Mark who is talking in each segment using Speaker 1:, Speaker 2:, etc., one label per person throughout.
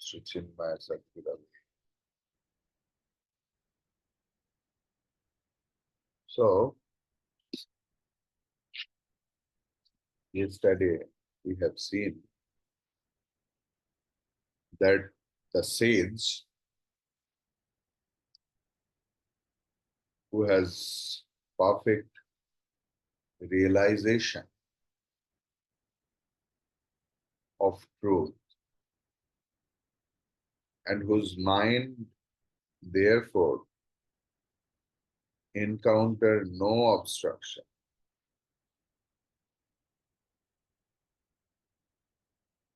Speaker 1: Sri Chinmaya Sankirtan. So, yesterday we have seen that the sage who has perfect realization of truth and whose mind therefore encounter no obstruction,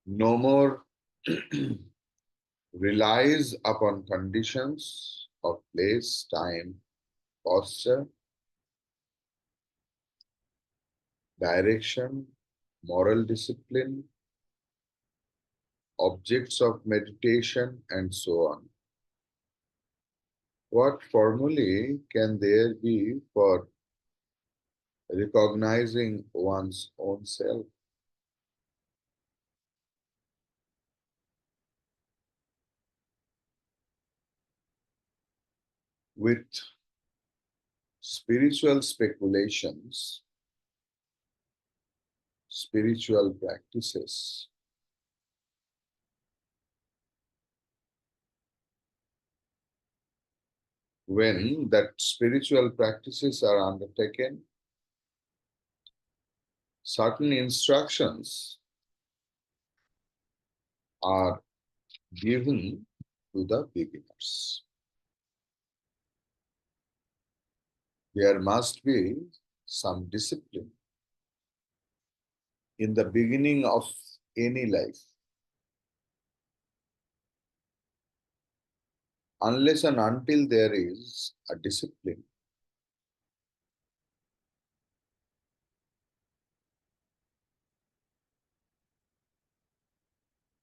Speaker 1: no more relies upon conditions of place, time, posture, direction, moral discipline, objects of meditation, and so on. What formulae can there be for recognizing one's own self? With spiritual speculations, spiritual practices, when that spiritual practices are undertaken, certain instructions are given to the beginners. There must be some discipline in the beginning of any life. Unless and until there is a discipline,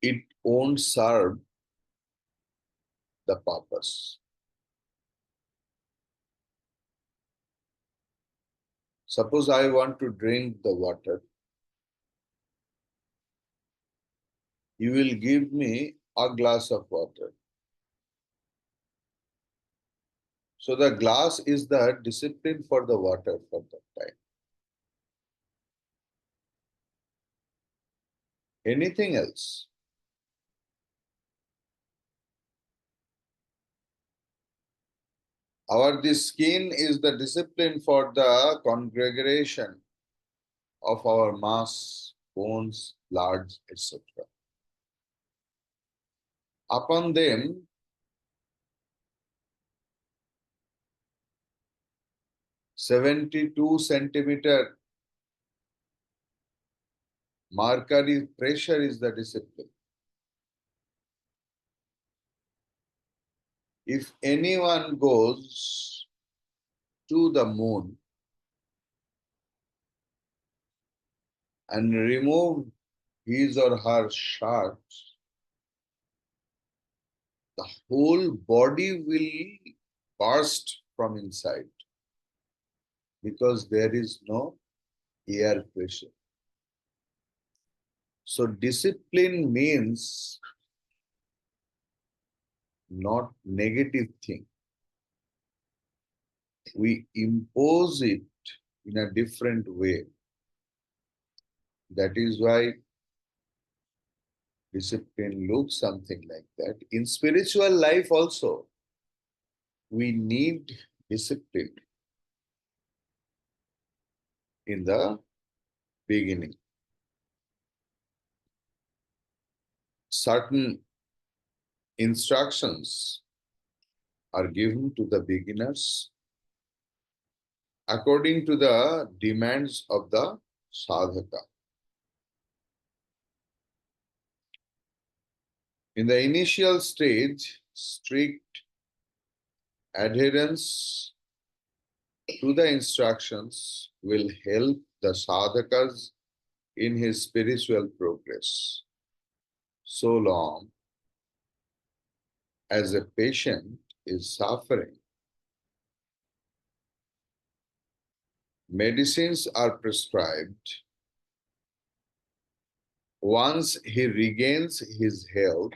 Speaker 1: it won't serve the purpose. Suppose I want to drink the water. You will give me a glass of water. So the glass is the discipline for the water for that time. Anything else? This skin is the discipline for the congregation of our mass, bones, bloods, etc. Upon them, 72 centimeter mercury pressure is the discipline. If anyone goes to the moon and remove his or her shirt, the whole body will burst from inside because there is no air pressure. So discipline means not negative thing. We impose it in a different way. That is why discipline looks something like that. In spiritual life also, we need discipline in the beginning. Certain instructions are given to the beginners according to the demands of the sadhaka. In the initial stage, strict adherence to the instructions will help the sadhakas in his spiritual progress. So long as a patient is suffering, medicines are prescribed. Once he regains his health,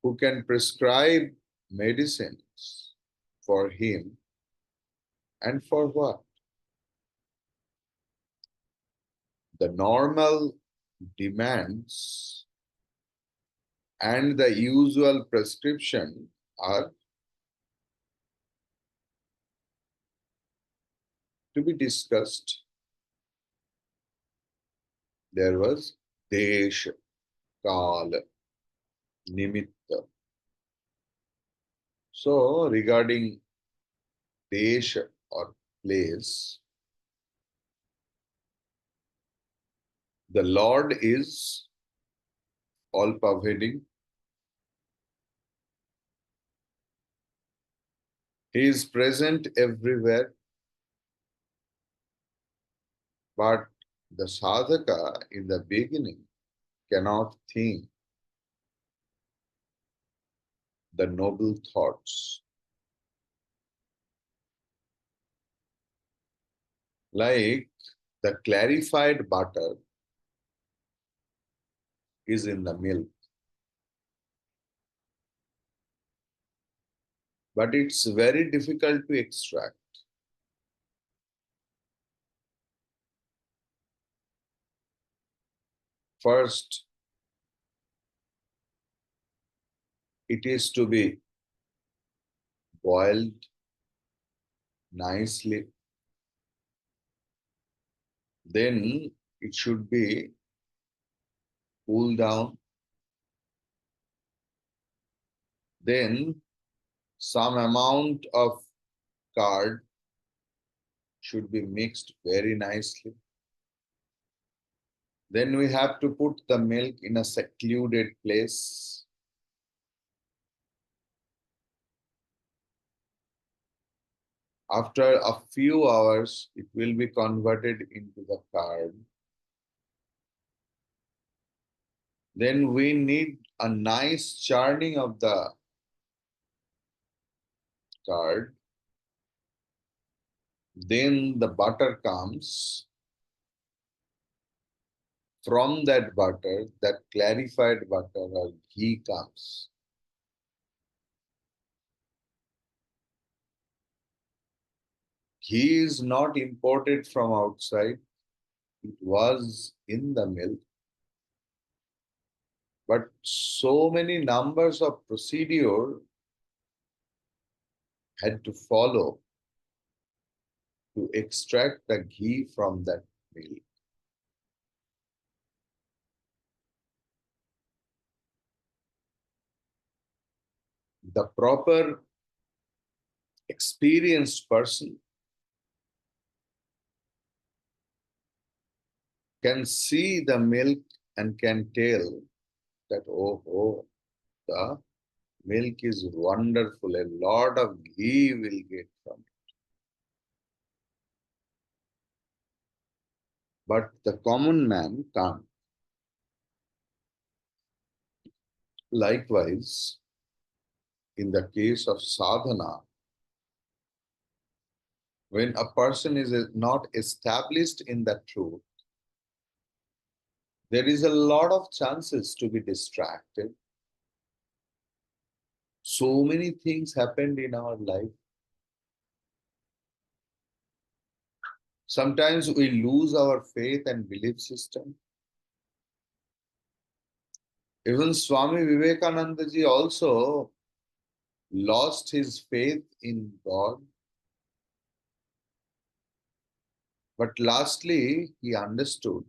Speaker 1: who can prescribe medicines for him, and for what? The normal demands and the usual prescription are to be discussed. There was Desh, Kal, Nimitta. So, regarding Desh or place, the Lord is all pervading. He is present everywhere, but the sadhaka in the beginning cannot think the noble thoughts. Like the clarified butter is in the milk, but it's very difficult to extract. First, it is to be boiled nicely. Then it should be cooled down. Then some amount of curd should be mixed very nicely. Then we have to put the milk in a secluded place. After a few hours, it will be converted into the curd. Then we need a nice churning of the curd. Then the butter comes. From that butter, that clarified butter or ghee comes. Ghee is not imported from outside. It was in the milk. But so many numbers of procedure had to follow to extract the ghee from that milk. The proper experienced person can see the milk and can tell that, oh, the milk is wonderful. A lot of ghee will get from it. But the common man can't. Likewise, in the case of sadhana, when a person is not established in the truth, there is a lot of chances to be distracted. So many things happened in our life. Sometimes we lose our faith and belief system. Even Swami Vivekananda ji also lost his faith in God. But lastly, he understood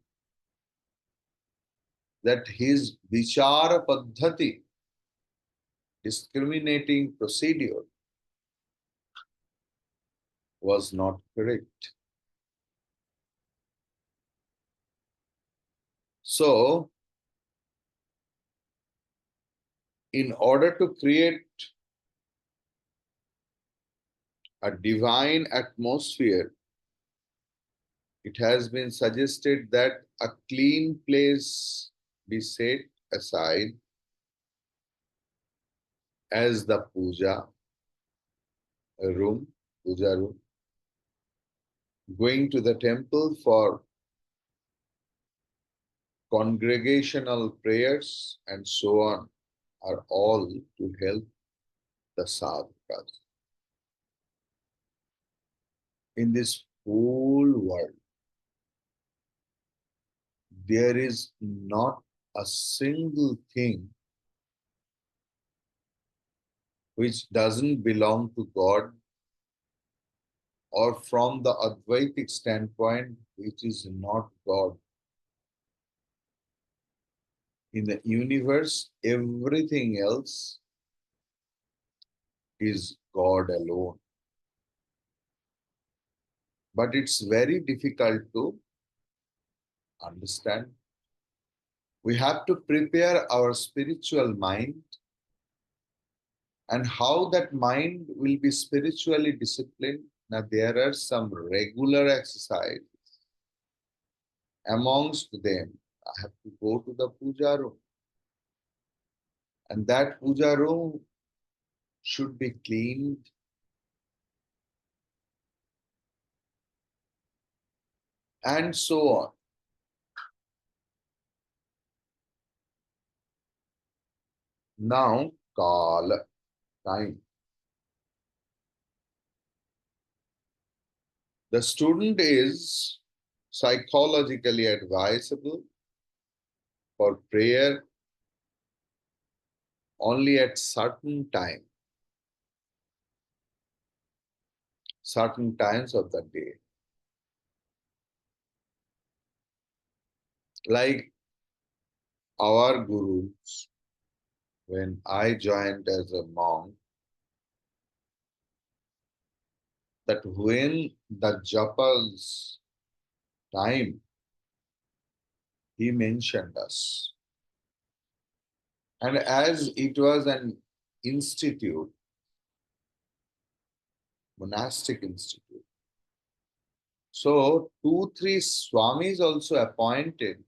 Speaker 1: that his vichara paddhati, discriminating procedure, was not correct. So, in order to create a divine atmosphere, it has been suggested that a clean place be set aside as the puja room, puja room. Going to the temple for congregational prayers and so on are all to help the sadhakas. In this whole world, there is not a single thing which doesn't belong to God, or from the Advaitic standpoint, which is not God. In the universe, everything else is God alone. But it's very difficult to understand. We have to prepare our spiritual mind, and how that mind will be spiritually disciplined. Now, there are some regular exercises. Amongst them, I have to go to the puja room. And that puja room should be cleaned. And so on. Now, Kala, time. The student is psychologically advisable for prayer only at certain times of the day. Like our gurus, when I joined as a monk, that when the japa's time, he mentioned us. And as it was an institute, monastic institute, so 2, 3 swamis also appointed,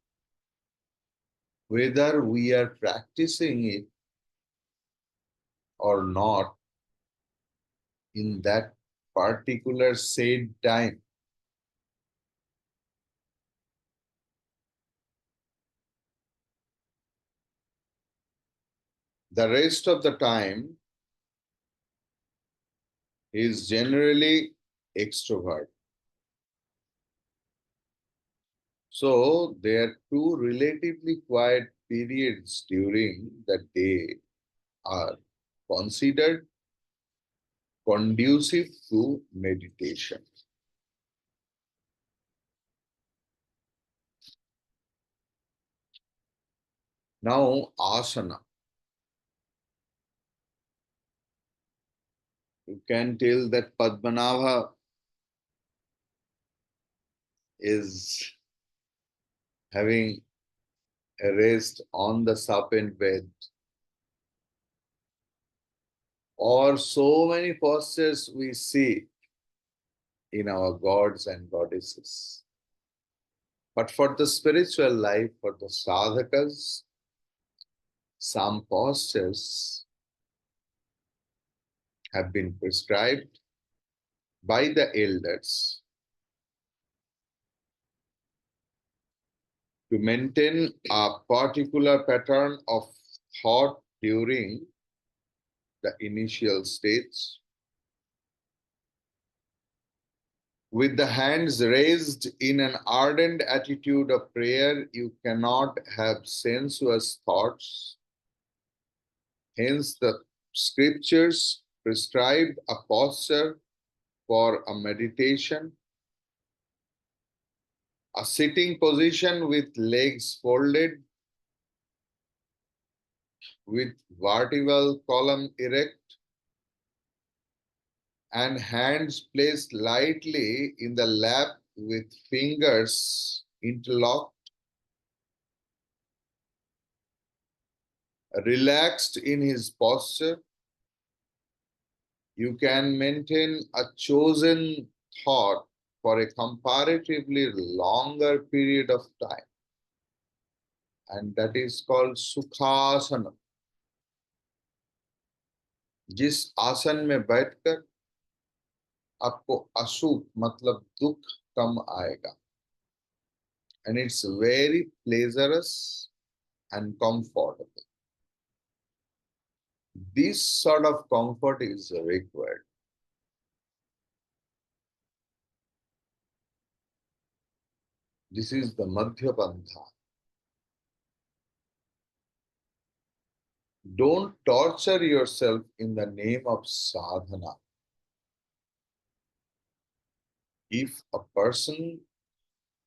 Speaker 1: whether we are practicing it or not in that particular said time. The rest of the time is generally extrovert. So there are two relatively quiet periods during the day are considered conducive to meditation. Now, asana. You can tell that Padmanabha is having a rest on the serpent bed, or so many postures we see in our gods and goddesses. But for the spiritual life, for the sadhakas, some postures have been prescribed by the elders to maintain a particular pattern of thought during the initial stage. With the hands raised in an ardent attitude of prayer, you cannot have sensuous thoughts. Hence, the scriptures prescribe a posture for a meditation, a sitting position with legs folded, with vertebral column erect, and hands placed lightly in the lap with fingers interlocked, relaxed in his posture. You can maintain a chosen thought for a comparatively longer period of time, and that is called सुखासन. जिस आसन में बैठकर आपको अशुभ मतलब दुख कम आएगा, and it's very pleasurous and comfortable. This sort of comfort is required. This is the Madhya Pantha. Don't torture yourself in the name of sadhana. If a person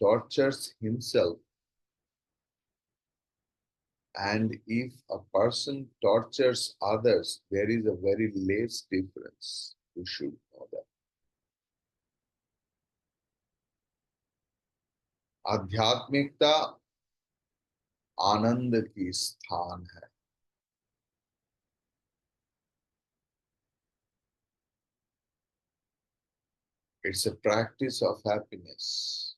Speaker 1: tortures himself and if a person tortures others, there is a very less difference. You should know that. आध्यात्मिकता आनंद की स्थान है. It's a practice of happiness.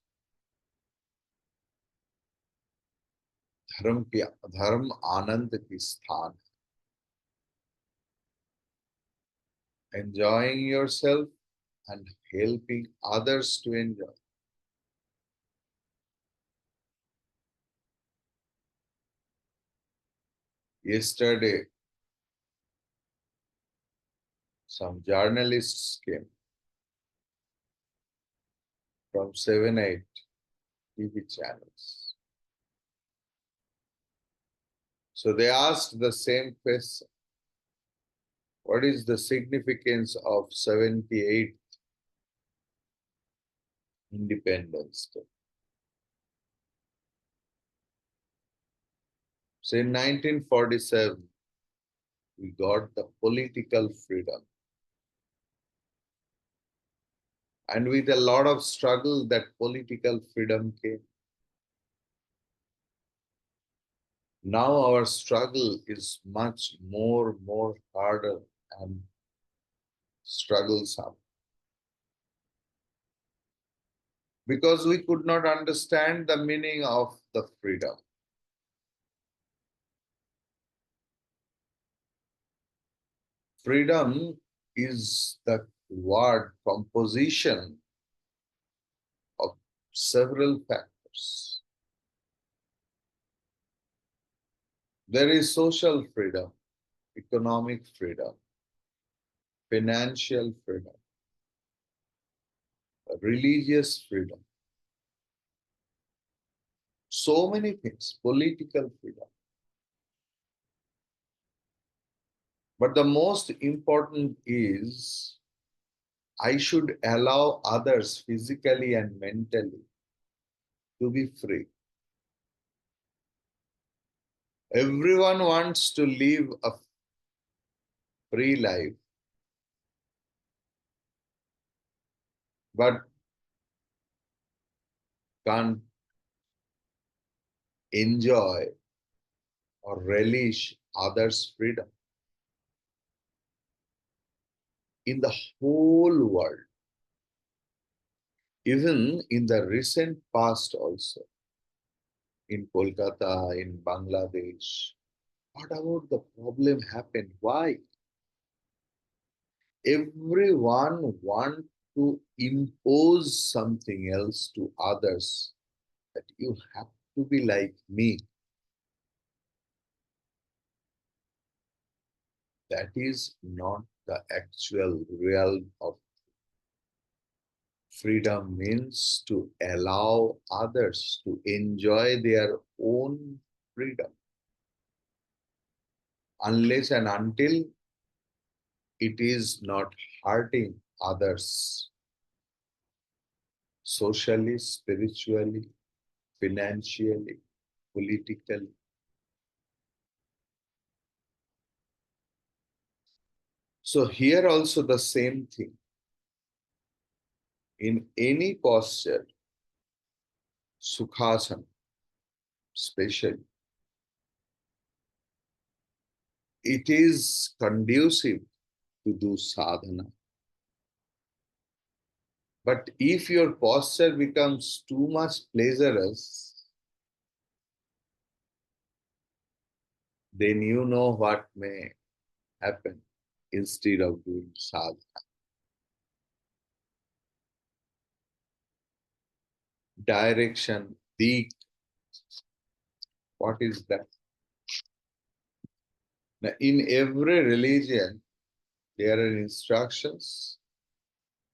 Speaker 1: धर्म आनंद की स्थान है. Enjoying yourself and helping others to enjoy. Yesterday, some journalists came from 7, 8 TV channels. So they asked the same question. What is the significance of 78th Independence Day? So in 1947, we got the political freedom. And with a lot of struggle, that political freedom came. Now our struggle is much more harder and strugglesome. Because we could not understand the meaning of the freedom. Freedom is the word composition of several factors. There is social freedom, economic freedom, financial freedom, religious freedom. So many things, political freedom. But the most important is I should allow others physically and mentally to be free. Everyone wants to live a free life, but can't enjoy or relish others' freedom. In the whole world, even in the recent past also, in Kolkata, in Bangladesh, what about the problem happened? Why? Everyone wants to impose something else to others, that you have to be like me. That is not the actual realm of freedom. Means to allow others to enjoy their own freedom. Unless and until it is not hurting others socially, spiritually, financially, politically. So here also the same thing. In any posture, Sukhasana, especially, it is conducive to do sadhana. But if your posture becomes too much pleasurous, then you know what may happen instead of doing sadhana. Direction, dik. What is that? Now, in every religion, there are instructions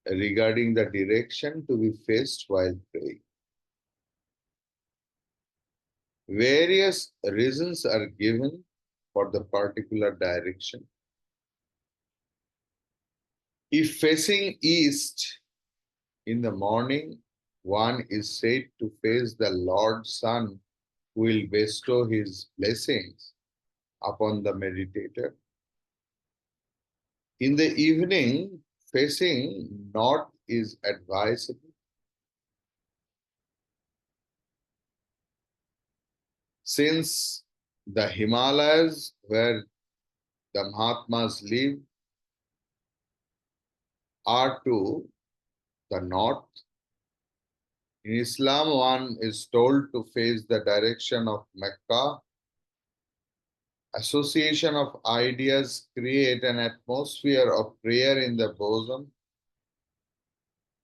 Speaker 1: regarding the direction to be faced while praying. Various reasons are given for the particular direction. If facing east in the morning, one is said to face the Lord Sun, who will bestow his blessings upon the meditator. In the evening, facing north is advisable. Since the Himalayas, where the Mahatmas live, are to the north, in Islam, one is told to face the direction of Mecca. Association of ideas create an atmosphere of prayer in the bosom.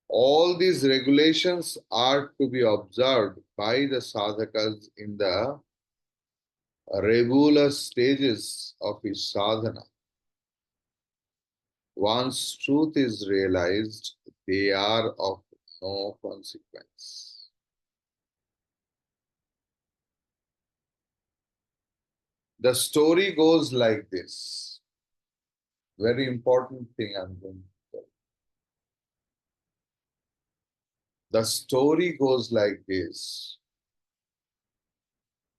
Speaker 1: All these regulations are to be observed by the sadhakas in the regular stages of his sadhana. Once truth is realized, they are of no consequence. The story goes like this. Very important thing I'm going to tell. The story goes like this.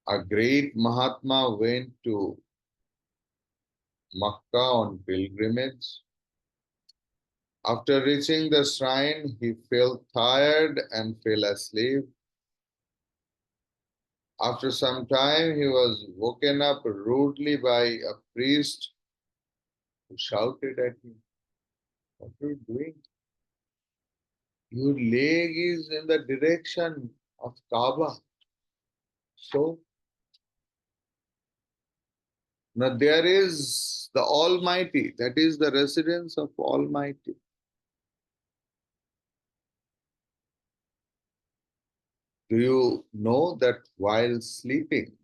Speaker 1: A great Mahatma went to Makkah on pilgrimage. After reaching the shrine, he felt tired and fell asleep. After some time, he was woken up rudely by a priest who shouted at him, "What are you doing? Your leg is in the direction of Kaaba." So, now there is the Almighty, that is the residence of Almighty. Do you know that while sleeping,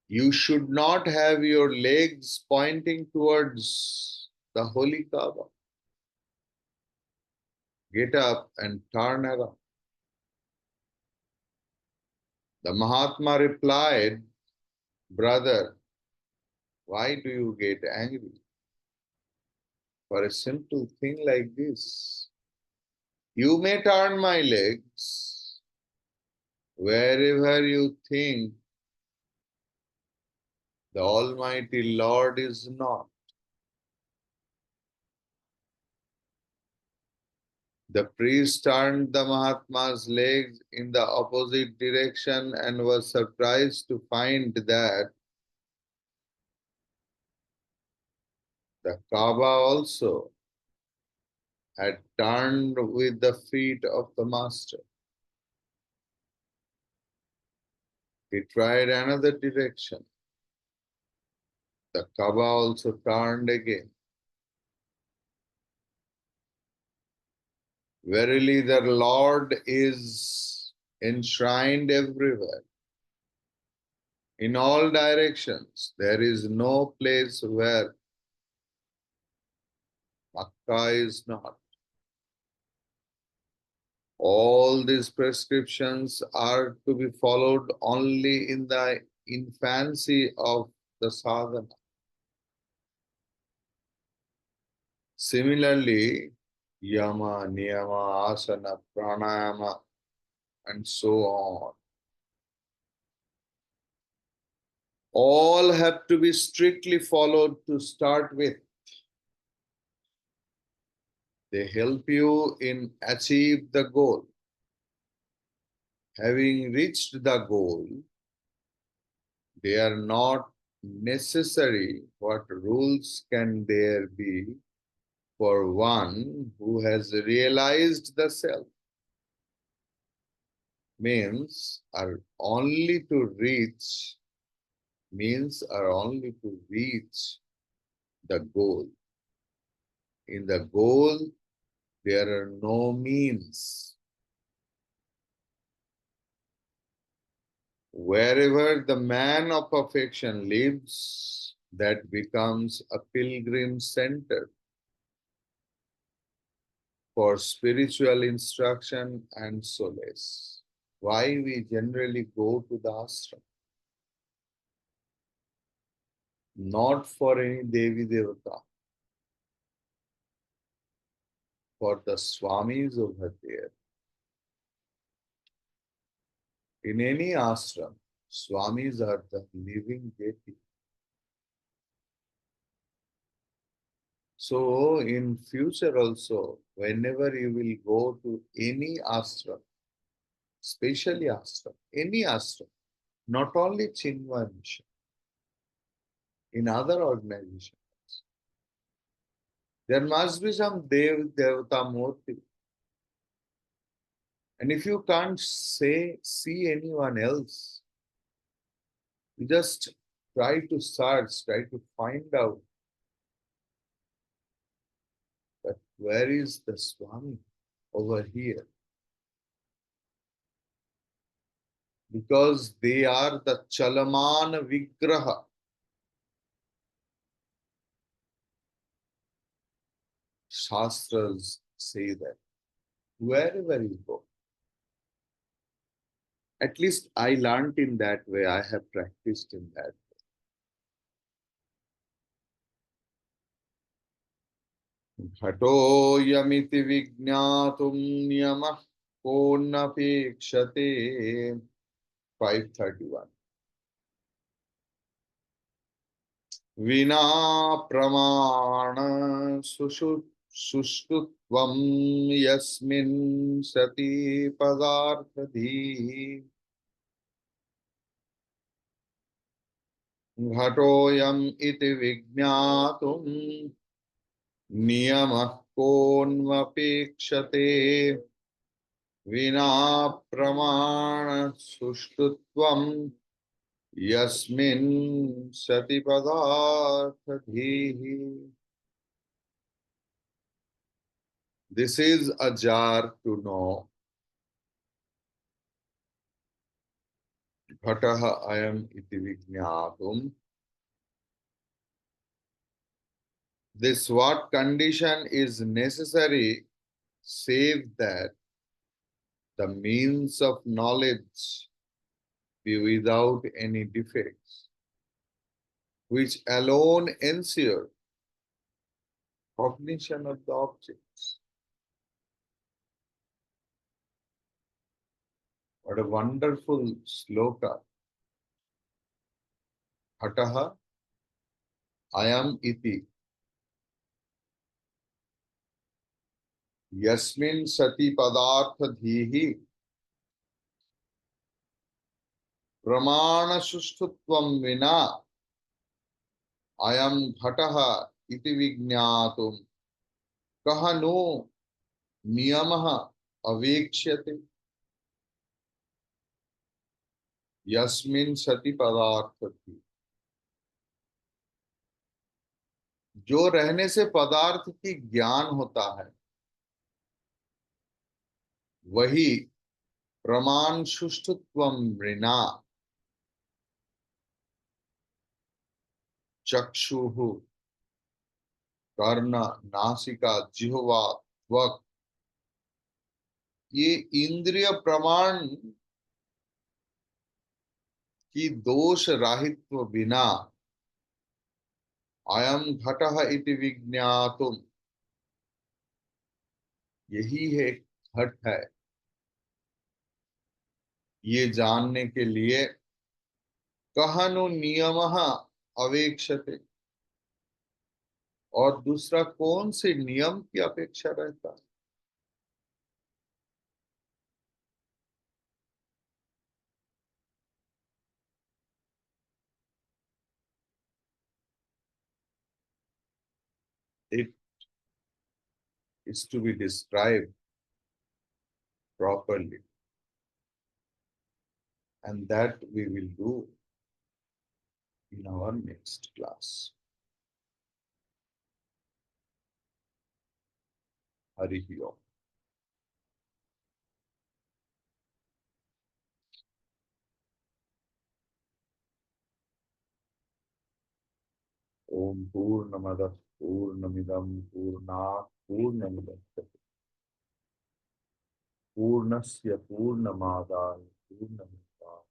Speaker 1: you should not have your legs pointing towards the holy Kaaba? Get up and turn around. The Mahatma replied, "Brother, why do you get angry? For a simple thing like this, you may turn my legs wherever you think the Almighty Lord is not." The priest turned the Mahatma's legs in the opposite direction and was surprised to find that the Kaaba also had turned with the feet of the master. He tried another direction. The Kaaba also turned again. Verily, the Lord is enshrined everywhere. In all directions, there is no place where Makkah is not. All these prescriptions are to be followed only in the infancy of the sadhana. Similarly, yama, niyama, asana, pranayama, and so on, all have to be strictly followed to start with. They help you in achieve the goal. Having reached the goal, they are not necessary. What rules can there be for one who has realized the self? Means are only to reach the goal. In the goal, there are no means. Wherever the man of perfection lives, that becomes a pilgrim center for spiritual instruction and solace. Why we generally go to the ashram? Not for any Devi Devata, for the Swamis over there. In any ashram, Swamis are the living deity. So in future also, whenever you will go to any ashram, especially ashram, any ashram, not only Chinmaya Mission, in other organizations, there must be some Devata Murti. And if you can't see anyone else, you just try to search, try to find out that where is the Swami over here? Because they are the Chalamana Vigraha. Shastras say that wherever you go, at least I learned in that way, I have practiced in that. घटोऽयमिति विज्ञातुं नियमः कोऽनपेक्षते 531 विना प्रमाण सुष्ठुत्वं यस्मिन् सति पदार्थधीः घटोऽयम् इति विज्ञातुं नियमः कोऽन्वपेक्षते विना प्रमाण सुष्ठुत्वं यस्मिन् सति पदार्थधीः. This is a jar to know. Ghatah ayam iti vijñātum. This what condition is necessary, save that the means of knowledge be without any defects, which alone ensure cognition of the objects. What a wonderful sloka. Ghatah ayam iti. Yasmin sati padartha dhihi pramana sushtutvam vina ayam ghatah iti vijñātum kaha no niyamah avekshyate yasmin sati padartha dhihi. जो रहने से पदार्थ की ज्ञान होता है वही प्रमाण सुष्ठुत्वम मृणा चक्षुः कर्ण नासिका जिह्वा त्वक ये इंद्रिय प्रमाण की दोष राहित्व बिना अयम घटः इति विज्ञातुम, यही है घट है, ये जानने के लिए कहनु नियमः अवेक्षते, और दूसरा कौन से नियम की अपेक्षा रहता है? It is to be described properly, and that we will do in our next class. Harihi Om. Om Purnamada Purnamidam Purnat Purnamidam Purnasya Purnamadaya Purnamidam.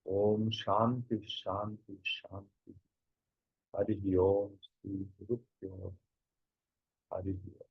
Speaker 1: Om Shanti Shanti Shanti. Hari Om Sri Guru Pyo. Hari Om.